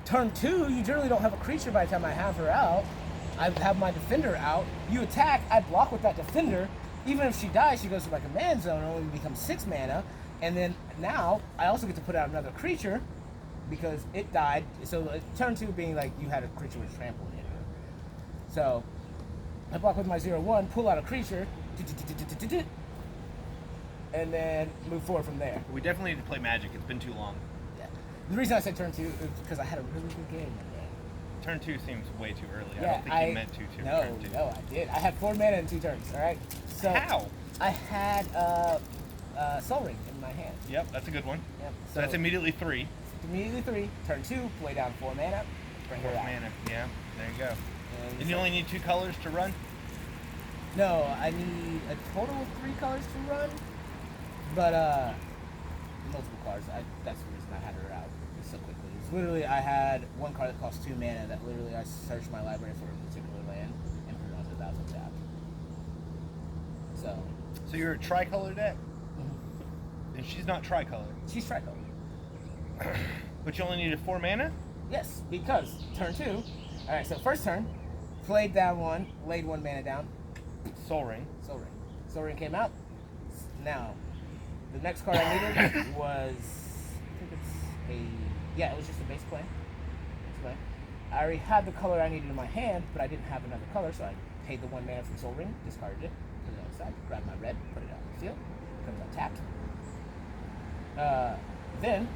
turn 2, you generally don't have a creature by the time I have her out. I have my defender out. You attack, I block with that defender. Even if she dies, she goes to my command zone and only becomes 6 mana. And then now, I also get to put out another creature because it died. So turn 2 being like you had a creature with trample in it. So I block with my 0/1, pull out a creature, and then move forward from there. We definitely need to play Magic. It's been too long. Yeah. The reason I said turn 2 is because I had a really good game that day. Turn 2 seems way too early. Yeah, I don't think you meant to turn 2. No, I did. I had 4 mana in 2 turns, alright? So How? I had Sol Ring in my hand. Yep, that's a good one. Yep. So that's immediately 3. Immediately 3. Turn 2, play down 4 mana, bring her out. Mana. Yeah, there you go. And you so- only need 2 colors to run? No, I need a total of 3 colors to run, but multiple cards. That's the reason I had her out so quickly. It's literally, I had 1 card that cost 2 mana that literally I searched my library for a particular land and put it onto the battlefield tab. So you're a tricolor deck? Mhm. And she's not tricolor. She's tricolor. But you only needed 4 mana? Yes, because turn 2. Alright, so first turn, played down 1, laid 1 mana down. Sol Ring. Sol Ring. Sol Ring came out. Now, the next card I needed was, I think it was just a base play. I already had the color I needed in my hand, but I didn't have another color, so I paid the 1 mana from Sol Ring, discarded it, put it on the side, grabbed my red, put it out in the field, comes out tapped. Then,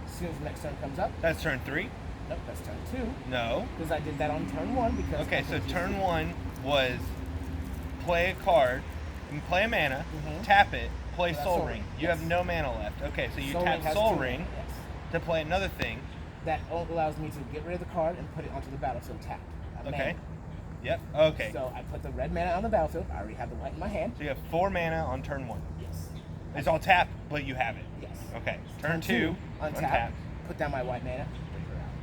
as soon as the next turn comes up, That's turn 3? nope, that's turn 2, No. because I did that on turn 1, because... Okay, so turn 1 was play a card, and play a mana, tap it, play So that's Sol Sol Ring. Ring, You yes. have no mana left. Okay, so you Sol Ring tap has Sol 2 Ring mana, yes. to play another thing. That allows me to get rid of the card and put it onto the battlefield tapped. Okay. Yep. Okay. So I put the red mana on the battlefield. I already have the white in my hand. So you have 4 mana on turn 1. Yes. It's all tapped, but you have it. Yes. Okay. Turn 2, untap. Put down my white mana. Bring her out.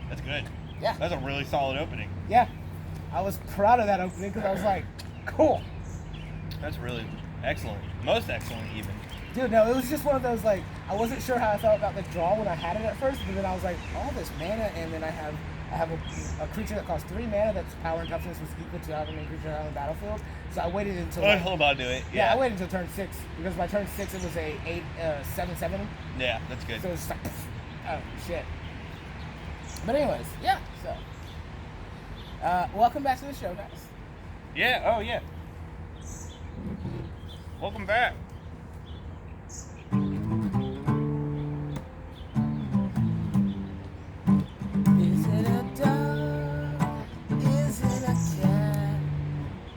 That's good. Yeah. That's a really solid opening. Yeah. I was proud of that opening because I was like, cool. That's really excellent. Most excellent, even. Dude, no, it was just one of those, like, I wasn't sure how I felt about the draw when I had it at first, but then I was like, all this mana, and then I have a creature that costs 3 mana that's power and toughness was equal to however many creatures are on the battlefield. So I waited until... Hold on to it. Yeah, I waited until turn 6, because by turn 6 it was a 7/7. Yeah, that's good. So it's like, oh shit. But anyways, yeah. So, welcome back to the show, guys. Yeah. Oh, yeah. Welcome back. Is it a dog? Is it a cat?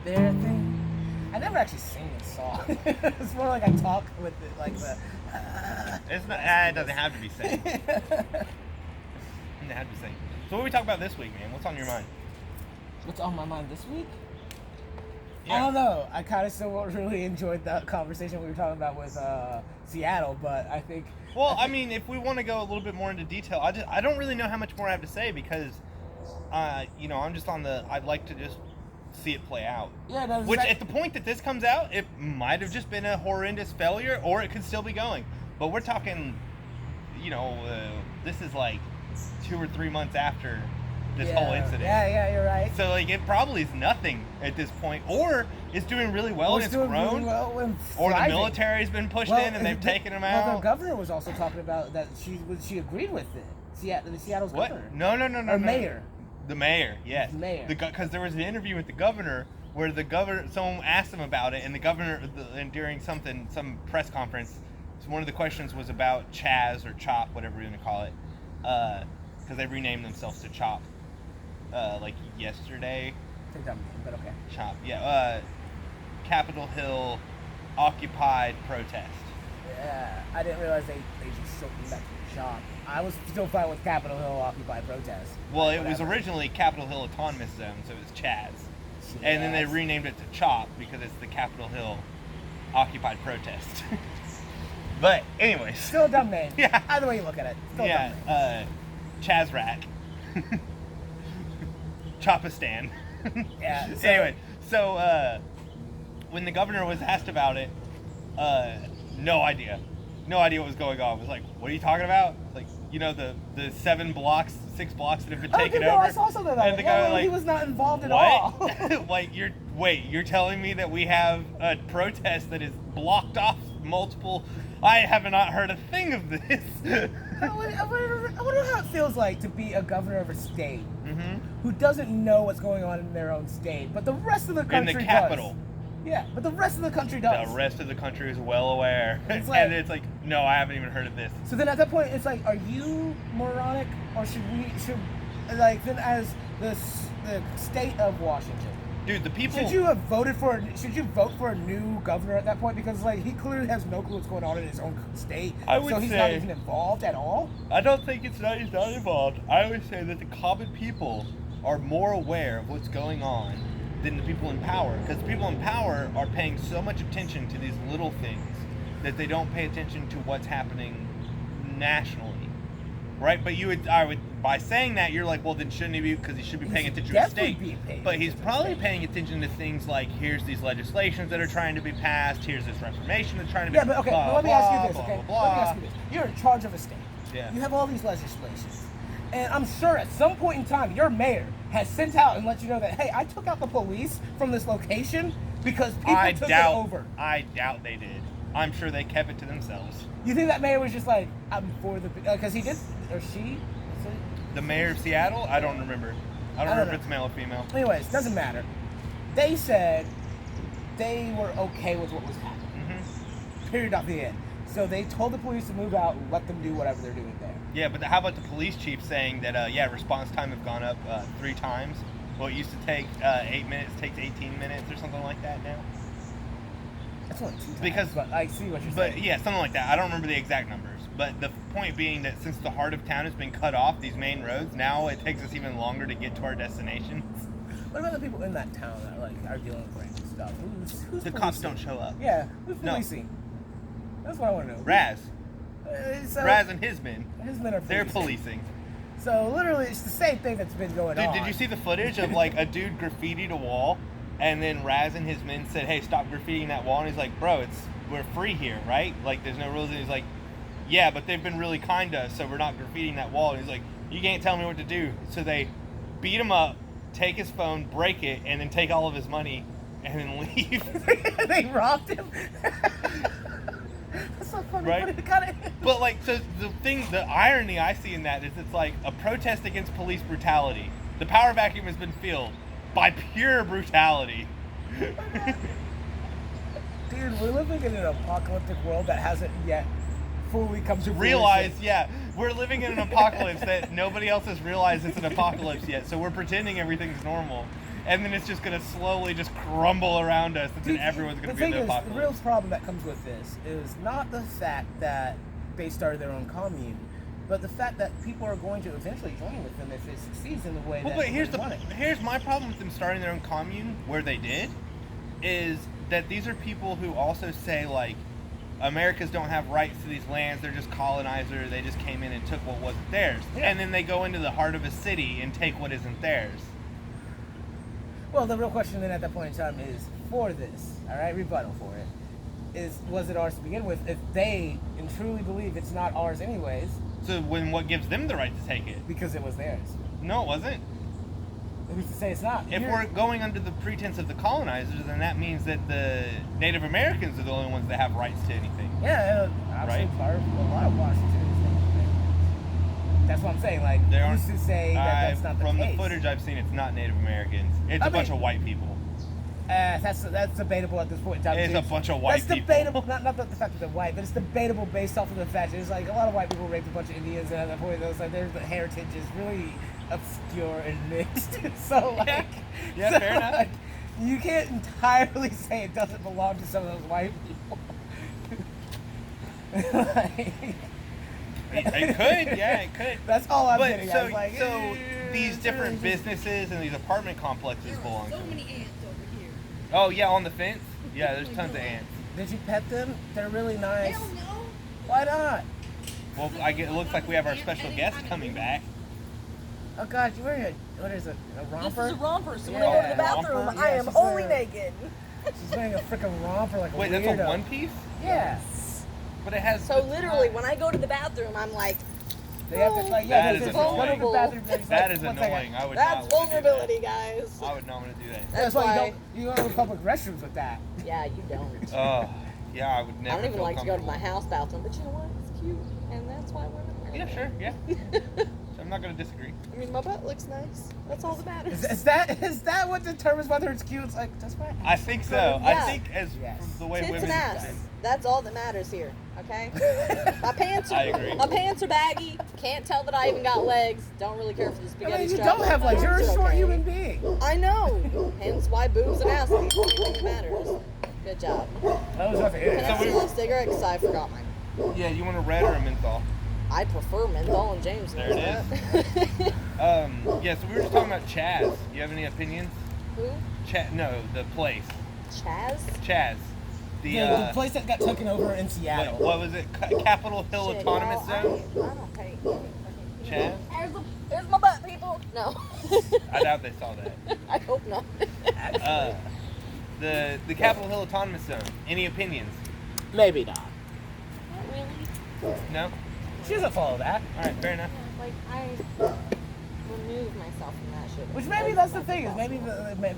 There thing. I never actually sing this song. It's more like I talk with it, like the. It's not. It doesn't have to be sang. It doesn't have to be sang. So what are we talking about this week, man? What's on your mind? What's on my mind this week? Yeah. I don't know. I kind of still really enjoyed that conversation we were talking about with Seattle, but I think. Well, I mean, if we want to go a little bit more into detail, I don't really know how much more I have to say because, I'm just on the. I'd like to just see it play out. Yeah, no, Which at the point that this comes out, it might have just been a horrendous failure, or it could still be going. But we're talking, this is like 2 or 3 months after this whole incident. Yeah, you're right. So like it probably is nothing at this point, or it's doing really well and it's doing grown, really well and or the thriving. military's been pushed in and they've taken them out. Well, the governor was also talking about that she agreed with it. Seattle's What? governor. No. Or mayor. The mayor, yes. The mayor. Because there was an interview with the governor where someone asked him about it, and the governor, and during some press conference, one of the questions was about Chaz or Chop, whatever you're gonna call it, because they renamed themselves to Chop, like yesterday. I think that mean, but okay. Chop, yeah. Capitol Hill occupied protest. Yeah, I didn't realize they just shortened back to the shop. I was still fine with Capitol Hill Occupy protest. Well, it was originally Capitol Hill Autonomous Zone, so it was Chaz. And then they renamed it to CHOP because it's the Capitol Hill Occupied Protest. But anyways. Still a dumb name. Yeah. Either way you look at it. Still a dumb name. Chazrak. Chopistan. Yeah. So, Anyway, so when the governor was asked about it, no idea. no idea what was going on. Was like, what are you talking about? Like, you know, the 6 blocks that have been taken over. I saw something about and it. the guy was like, he was not involved at what? all. Like, you're telling me that we have a protest that is blocked off multiple. I have not heard a thing of this. I wonder how it feels like to be a governor of a state Mm-hmm. who doesn't know what's going on in their own state, but the rest of the country In the capital. does. Yeah, but the rest of the country does. The rest of the country is well aware. It's like- and it's like, no, I haven't even heard of this. So then at that point, it's like, are you moronic, or should then as the state of Washington, Dude, the people. should you vote for a new governor at that point? Because like he clearly has no clue what's going on in his own state, I would so he's not say- even involved at all. I don't think he's not involved. I would say that the common people are more aware of what's going on than the people in power. Because the people in power are paying so much attention to these little things that they don't pay attention to what's happening nationally. Right? But by saying that, you're like, well, then shouldn't he be? Because he should be paying attention to his definitely state. be paying But he's attention to probably his state. paying attention to things like, here's these legislations that are trying to be passed, here's this reformation that's trying to be Yeah, but okay, blah, let me ask you this, blah, okay? blah, Let me blah. ask you this. You're in charge of a state. Yeah. You have all these legislations. And I'm sure at some point in time, your mayor has sent out and let you know that, hey, I took out the police from this location because people took it over. I doubt they did. I'm sure they kept it to themselves. You think that mayor was just like, I'm for the... Because he did... Or she? The mayor of Seattle? I don't remember. I don't remember if it's male or female. Anyways, doesn't matter. They said they were okay with what was happening. Mm-hmm. Period, off the end. So they told the police to move out and let them do whatever they're doing there. Yeah, but how about the police chief saying that, response time have gone up 3 times? Well, it used to take 8 minutes, takes 18 minutes or something like that now. That's only 2 times, Because- but I see what you're But saying. yeah, something like that. I don't remember the exact numbers. But the point being that since the heart of town has been cut off, these main roads, now it takes us even longer to get to our destinations. What about the people in that town that like are dealing with random stuff? Who's The policing? cops don't show up. Yeah, who's No. policing? That's what I want to know. Raz. So Raz and his men. his men are They're policing. policing. So literally, it's the same thing that's been going Dude, on. did you see the footage of like a dude graffitied a wall, and then Raz and his men said, "Hey, stop graffitiing that wall." And he's like, "Bro, we're free here, right? Like, there's no rules." And he's like, "Yeah, but they've been really kind to us, so we're not graffitiing that wall." And he's like, "You can't tell me what to do." So they beat him up, take his phone, break it, and then take all of his money, and then leave. They robbed him. That's so funny. Right? But it kinda- But like, so the irony I see in that is it's like a protest against police brutality. The power vacuum has been filled by pure brutality. Dude, we're living in an apocalyptic world that hasn't yet fully come to Realize, fruition. yeah, we're living in an apocalypse that nobody else has realized it's an apocalypse yet. So we're pretending everything's normal, and then it's just gonna slowly just crumble around us, and then Dude, everyone's gonna the be in thing the is, the real apocalypse. problem that comes with this is not the fact that they started their own commune, but the fact that people are going to eventually join with them if it succeeds in the way Well, that but here's they want it. here's my problem with them starting their own commune where they did, is that these are people who also say like, Americans don't have rights to these lands, they're just colonizers, they just came in and took what wasn't theirs. Yeah. And then they go into the heart of a city and take what isn't theirs. Well, the real question then at that point in time is, for this, all right, rebuttal for it, is was it ours to begin with? If they and truly believe it's not ours anyways, So when what gives them the right to take it? because it was theirs. No, it wasn't. Who's to say it's not? If You're- we're going under the pretense of the colonizers, then that means that the Native Americans are the only ones that have rights to anything. Yeah, absolutely. Right? A lot of Washington is Native American. That's what I'm saying. Like, There who's to say that that's not the from case? the footage I've seen, it's not Native Americans. It's I a bunch mean- of white people. That's debatable at this point in time. It's too. a bunch of white That's people. debatable. Not the fact that they're white, but it's debatable based off of the fact that it's like a lot of white people raped a bunch of Indians, and at that point, it's like their heritage is really obscure and mixed. So like, Yeah, so, fair enough. like, you can't entirely say it doesn't belong to some of those white people. Like, It could, yeah, it could. that's all I'm But getting so, at. It's like, these it's different really just- businesses and these apartment complexes belong to So them. many ants over here. Oh yeah, on the fence. Yeah, there's tons of ants. Did you pet them? They're really nice. Hell no. Why not? Well, it looks like we have our special guest coming back. Oh God, you're wearing what is it? A This romper? is a romper, so when I go to Yeah. the bathroom, Romper? I Yeah, am she's only a- naked. She's wearing a freaking romper like a Wait, weirdo. that's a one piece? Yeah. But it has. So literally, when I go to the bathroom, I'm like, They have to, like, yeah, That they is just go to the annoying. bathroom, they're just that like, is "One second." annoying. I would that's not want to do vulnerability, guys. that. I would not want to do that. That's That's why why. you don't go to public restrooms with that. Yeah, you don't. Oh, yeah, I would never. I don't even feel like to go to my comfortable. house bathroom, but you know what? It's cute, and that's why we're not married. Yeah, sure, yeah. So I'm not gonna disagree. I mean, my butt looks nice. That's all that matters. Is that what determines whether it's cute? It's like, that's my I think so. Yeah. I think as Yes. from the way Tits women. and ass. That's all that matters here. Okay. My pants I are. agree. My pants are baggy. Can't tell that I even got legs. Don't really care for the I spaghetti mean, you strap. don't have legs. You're a Boobs are short okay. human being. I know. Hence why boobs and ass are the only thing that matters. Good job. That was nothing. Can I So we- steal a cigarette? Because I forgot mine. Yeah, you want a red or a menthol? I prefer menthol, and James knows There it that. Yeah. So we were just talking about Chaz. You have any opinions? Who? No, the place. Chaz? Chaz. The place that got taken over in What, Seattle. what was it? Capitol Hill Shit, Autonomous y'all, Zone? I don't pay. Chaz? There's my butt, people. No. I doubt they saw that. I hope not. The Capitol Hill Autonomous Zone. Any opinions? Maybe not. Not really. No? She doesn't follow that. All right, fair enough. Like, I remove myself from that shit. Which maybe that's the thing, is maybe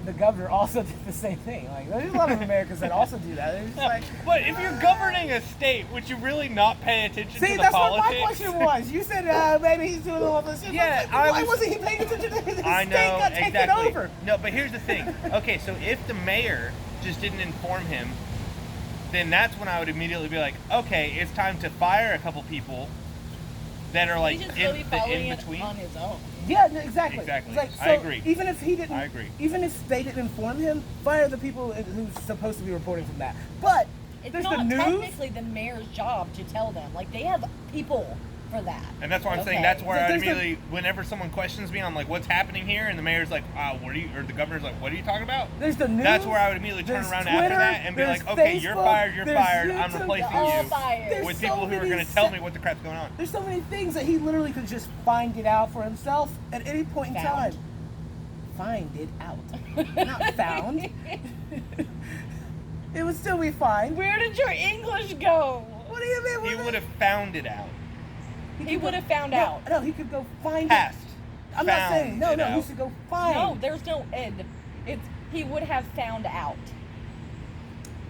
the governor also did the same thing. Like, there's a lot of Americans that also do that. They're just like, But if you're governing a state, would you really not pay attention see, to the that's politics? what my question was. You said maybe he's doing all this shit. Yeah, Why I was- wasn't he paying attention to his I state know, got taken exactly. over? No, but here's the thing. Okay, so if the mayor just didn't inform him, then that's when I would immediately be like, okay, it's time to fire a couple people that are like He's just really following in it between. on his own. Yeah, no, exactly. Exactly. It's like, I so agree. Even if he didn't, I agree. Even if they didn't inform him, fire the people who's supposed to be reporting from that. But It's there's not the news. technically the mayor's job to tell them. Like, they have people for that. And that's why I'm saying Okay. that's where I There's immediately, whenever someone questions me, I'm like, what's happening here? And the mayor's like, what are you, or the governor's like, what are you talking about? There's the news. That's where I would immediately turn there's around Twitter, after that and be there's like, okay, you're Facebook, fired, there's I'm YouTube, replacing they're all you fired. There's with so people who are many going to tell se- me what the crap's going on. There's so many things that he literally could just find it out for himself at any point in Found. time. Find it out, not found. It would still be fine. Where did your English go? What do you mean? He What would have found it out. He would have found No, out. no, he could go find Past. it. I'm not saying no, Found no. it He out. should go find. No, there's no end. It's he would have found out.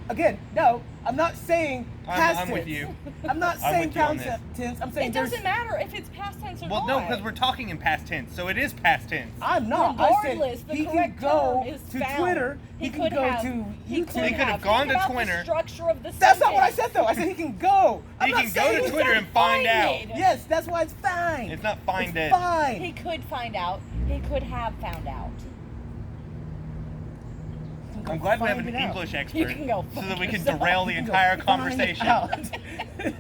Again, no. I'm not saying past I'm tense. with you. I'm not I'm saying with you on past this. tense. I'm saying It doesn't matter if it's past tense or Well, not. no, because we're talking in past tense, so it is past tense. I'm not. I Regardless, said the he can correct go term is to found. Twitter. He can go to He YouTube. could He could have have gone Think to about Twitter. The structure of the That's not what I sentence. said though. I said he can go. I'm He not can go saying to he Twitter can and find out. find it. Yes, that's why it's fine. It's not find It's it. fine. He could find out. He could have found out. I'm glad we have an Find it out. English You expert can go so fuck that we can yourself. derail the You can go entire find conversation. out.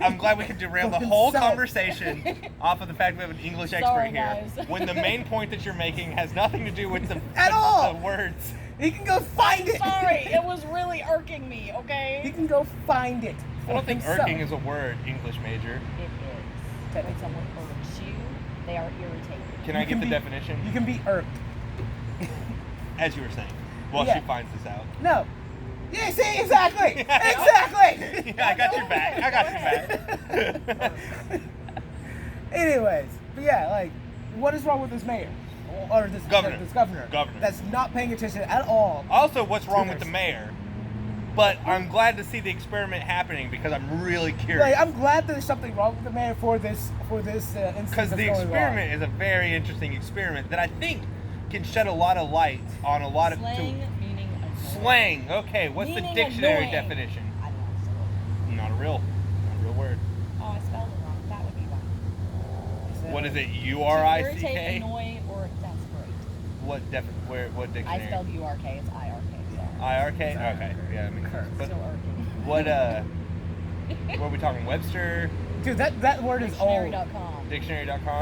I'm glad we can derail the Go whole inside. conversation off of the fact we have an English expert Sorry, here. guys. When the main point that you're making has nothing to do with the, At all. the words. He can go find it. Sorry, it was really irking me, He okay? can go find it. I don't think himself. irking is a word, English major. It is. When someone irks you, they are irritated. Can I You get can the be- definition? You can be irked. As you were saying. While Yeah. she finds this out. No. Yeah, see, exactly. Exactly. Yeah, I got your back. I got your back. Anyways, but yeah, like, what is wrong with this mayor? Or this Governor. This governor. Governor. That's not paying attention at all. Also, what's wrong with the Tutors. mayor? But I'm glad to see the experiment happening because I'm really curious. Like, I'm glad there's something wrong with the mayor for this instance. Because that's the going experiment is a very interesting experiment that I think can shed a lot of light on a lot of Slang meaning annoying. slang. Okay, what's Meaning the dictionary annoying. definition? I don't know. Not a real word. Oh, I spelled it wrong. That would be wrong. on. What is it? To URICK? irritate, annoy, or exasperate. What I dictionary? spelled URK. It's IRK. So IRK. Okay, yeah, I mean, but still irking. what what are we talking? Webster Dude, that word is old. Dictionary.com. Dictionary.com.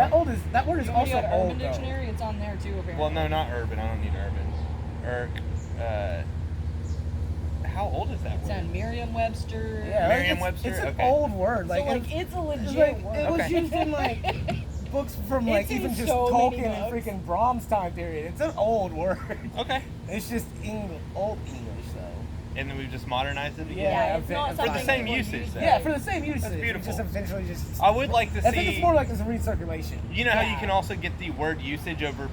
That word is You want also to go to old Urban though. Dictionary? It's on there too, apparently. Well, no, not urban. I don't need urban. How old is that It's word? on Merriam-Webster. Yeah, like, Merriam-Webster? It's an Okay. old word. Like, So, like, it's, it's a legit like word. it was Okay. used in like books from like It's in even just so Tolkien many and books. freaking Brahms time period. It's an old word. Okay. It's just old English though. and then we've just modernized it again. Yeah, it's not for the something same that we're usage, using. though. Yeah, for the same usage. we beautiful. Just eventually just. I would like to see. I think it's more like it's a recirculation. You know how you Yeah. can also get the word usage over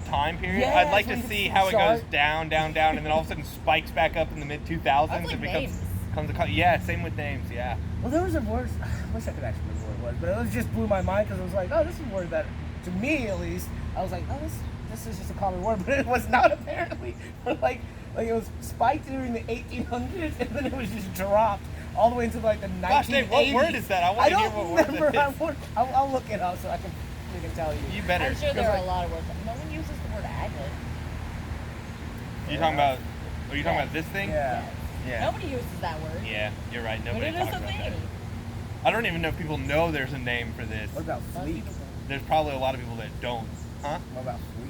time period? Yes, I'd like when to you see can how it chart. goes down, and then all of a sudden spikes back up in the mid 2000s That's like and becomes names. yeah, same with names, yeah. Well, there was a word. I wish I could actually remember what it was, but it was just blew my mind because it was like, oh, this is a word that, to me at least, I was like, oh, this is just a common word, but it was not apparently. like it was spiked during the 1800s and then it was just dropped all the way into like the 1980s. Gosh, Dave, what word is that? I want to hear what word remember. that is. I'll look it up so I can tell you. You better. I'm sure there are like- a lot of words. No one uses the word agate. You talking about? Are you talking Yeah. about this thing? Yeah. Yeah. Nobody uses that word. Yeah, you're right. But Nobody it talks is a about thing. that. I don't even know if people know there's a name for this. What about Most fleet? people do. There's probably a lot of people that don't. Huh? What about fleet?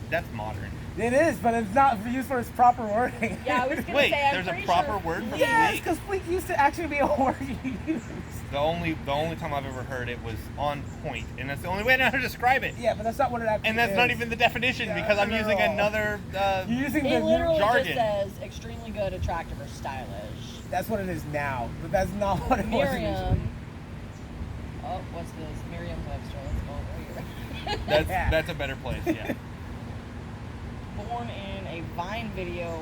That's modern. It is, but it's not used for its proper wording. Yeah, I was gonna Wait, say. I'm there's a pretty proper sure word for fleet- Yes, fleet? because fleet used to actually be a word you used. The only time I've ever heard it was on point, and that's the only way I know how to describe it. Yeah, but that's not what it actually And that's is. not even the definition Yeah, because I'm not at using all. another. You're using It the literally jargon. just says extremely good, attractive, or stylish. That's what it is now, but that's not what it was initially. Miriam. Oh, what's this? Merriam-Webster. Let's go over here. That's Yeah. that's a better place. Yeah. Born in a Vine video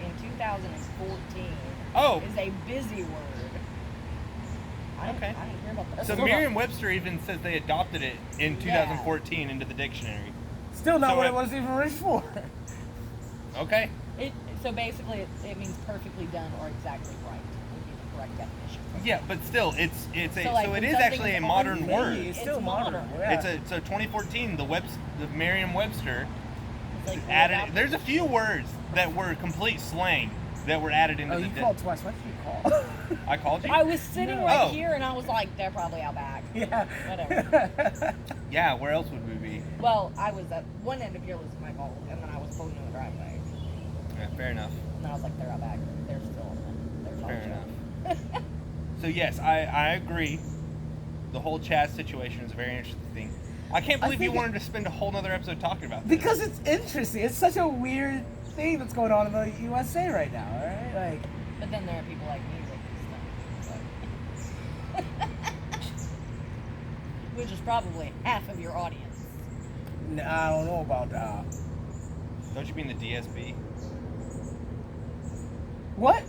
in 2014. Oh. Is a busy word. I Okay. didn't hear about that. So Still Merriam-Webster even says they adopted it in 2014 into the dictionary. Still not So what it- it was even written for. Okay. So basically, it means perfectly done or exactly right would be the correct definition. Yeah, but still, it's a So, so, like, it when is something actually is a on modern me, word. It's It's still modern. modern. Yeah. It's so 2014 the Merriam-Webster It's like added. There's a few words that were complete slang that were added into Oh, the. you called twice. What did you call? I called you. I was sitting No. right Oh. here and I was like, they're probably out back. Yeah. Whatever. Yeah, where else would we be? Well, I was at one end of your list of my goal, and then I was pulling in the driveway. Yeah, fair enough. And I was like, they're out back. They're still they're Fair talking. enough. So yes, I agree. The whole Chaz situation is a very interesting thing. I can't I believe you think wanted to spend a whole nother episode talking about this. Because it's interesting. It's such a weird thing that's going on in the USA right now, right? Like, But then there are people like me that stuff. Which is probably half of your audience. I don't know about that. Don't you mean the DSB? What?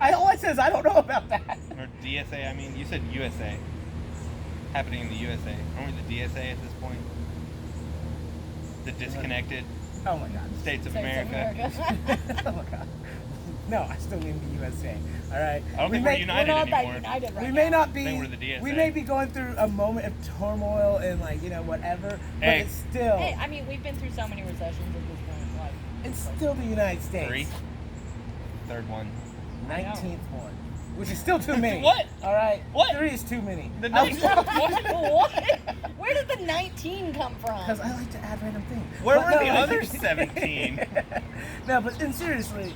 All I said is I don't know about that. Or DSA, I mean, you said USA. Happening in the USA. Aren't we the DSA at this point? The disconnected Oh my god. States of States America. Oh my god. No, I still mean the USA. All right. I don't think we're united We're not that anymore. united right We now. may not I be. think we're the DSA. We may be going through a moment of turmoil and whatever, but Hey. it's still Hey, I mean, we've been through so many recessions at this point. Like, it's still the United States. 3. Third one. 19th one, which is still too many. What? All right. What? 3 is too many. The 19th what? Where did the 19 come from? Because I like to add random things. Where But were no, the like- other 17? No, but in seriousness,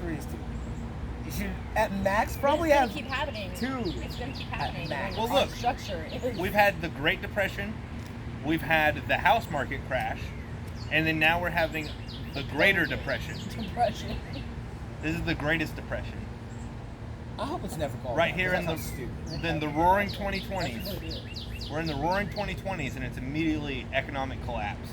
3 is too many. You should at max probably it's have gonna keep happening. 2. It's gonna keep happening. max. Well, Our look, structure is We've had the Great Depression, we've had the house market crash, and then now we're having the Greater Depression. depression. This is the greatest depression. I hope it's never called Right that, here 'cause in that the sounds stupid. then the roaring 2020s. We're in the roaring 2020s and it's immediately economic collapse.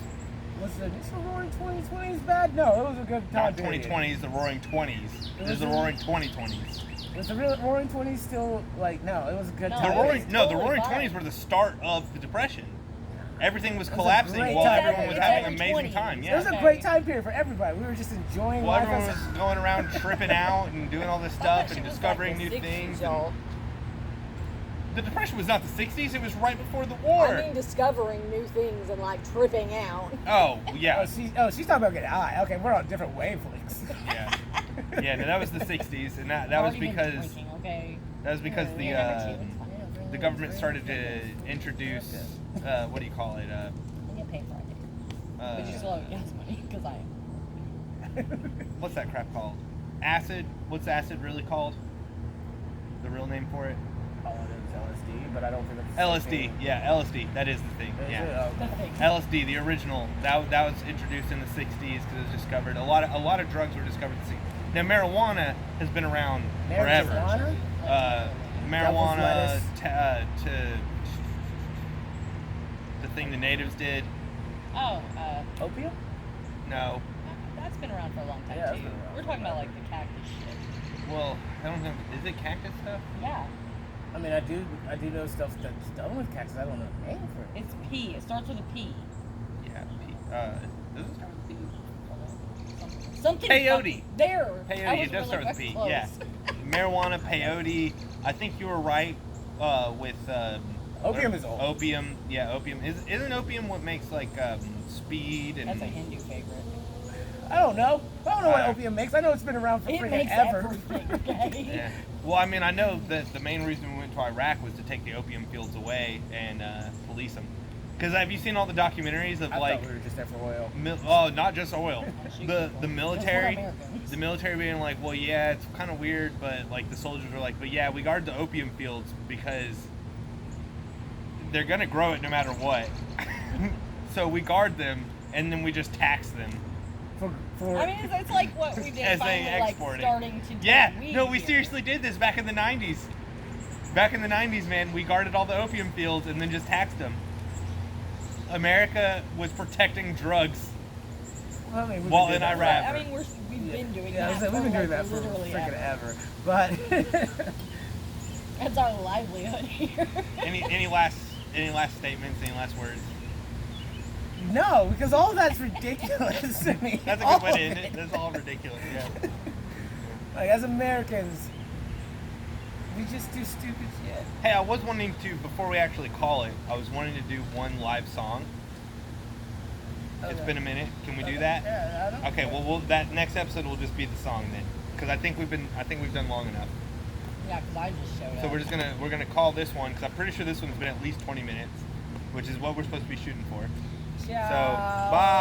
Was the initial roaring 2020s bad? No, it was a good time Not period. 2020s, the roaring 20s. This is the roaring 2020s. Was the real roaring 20s still like no? It was a good No, The time. it roaring was no, the totally roaring fine. 20s were the start of the depression. Everything was It was a collapsing great while time. everyone was It's having every an amazing 20s. time. It was Yeah. a Okay. great time period for everybody. We were just enjoying While life. everyone as was going around tripping out and doing all this I thought stuff she and was discovering like new the 60s, things. y'all. And the depression was not the 60s, it was right before the war. I mean, discovering new things and like tripping out. Oh, yeah. she's talking about getting high. Okay, we're on different wavelengths. Yeah. Yeah, no, that was the 60s and that was Already been because drinking, okay? the government started to introduce what do you call it? I get paid Friday. But you still have gas money because I What's that crap called? Acid. What's acid really called? The real name for it? call it as LSD, but I don't think it's the LSD, same thing. yeah, LSD. That is the thing. Is Yeah. it? Oh, The okay. thing. LSD, the original, that was introduced in the 60s because it was discovered. A lot of drugs were discovered in the 60s. Now marijuana has been around forever. Marijuana? Marijuana lettuce. to the thing the natives did. Oh, Opium? No, that's been around for a long time Yeah, that's too. been around We're talking about like the cactus shit. well, I don't know. Is it cactus stuff? Yeah, I mean, I do know stuff that's done with cactus. I don't know the name for it. it's P. It starts with a P. Yeah. Does it start with P? Something. Peyote. There. I Peyote. was It does really start with P. close. Yeah. Marijuana, peyote. I think you were right with. Opium is old. Opium. Yeah, opium. Isn't opium what makes like speed and? That's a Hindu favorite. I don't know. I don't know what Uh, opium makes. I know it's been around for It freaking makes ever. everything, okay? Yeah. Well, I mean, I know that the main reason we went to Iraq was to take the opium fields away and police them. Because have you seen all the documentaries of I like, thought we were just there for oil. not just oil, the military, That's what Americans. the military being like, well, yeah, it's kind of weird, but like the soldiers were like, but yeah, we guard the opium fields because they're gonna grow it no matter what. So we guard them and then we just tax them. For I mean, it's like what we did As they finally, like export it. starting to do Yeah, weed no, we here. seriously did this back in the 90s. Back in the 90s, man, we guarded all the opium fields and then just taxed them. America was protecting drugs. well, I mean, While been in doing that Iraq. I mean, we've been doing Yeah, I that. said, we've been doing that like, for literally freaking ever. ever. But That's our livelihood here. Any last statements? Any last words? no, because all of that's ridiculous to me. That's a All good way to of end it. That's all ridiculous. Yeah. Like, as Americans, we just do stupid shit. Hey, I was wanting to, before we actually call it, I was wanting to do one live song. It's Okay. been a minute. Can we do Okay. that? Yeah, I don't Okay. Well, that next episode will just be the song then, because I think we've done long enough. Yeah, because I just showed So up. we're gonna call this one because I'm pretty sure this one's been at least 20 minutes, which is what we're supposed to be shooting for. Ciao. So bye.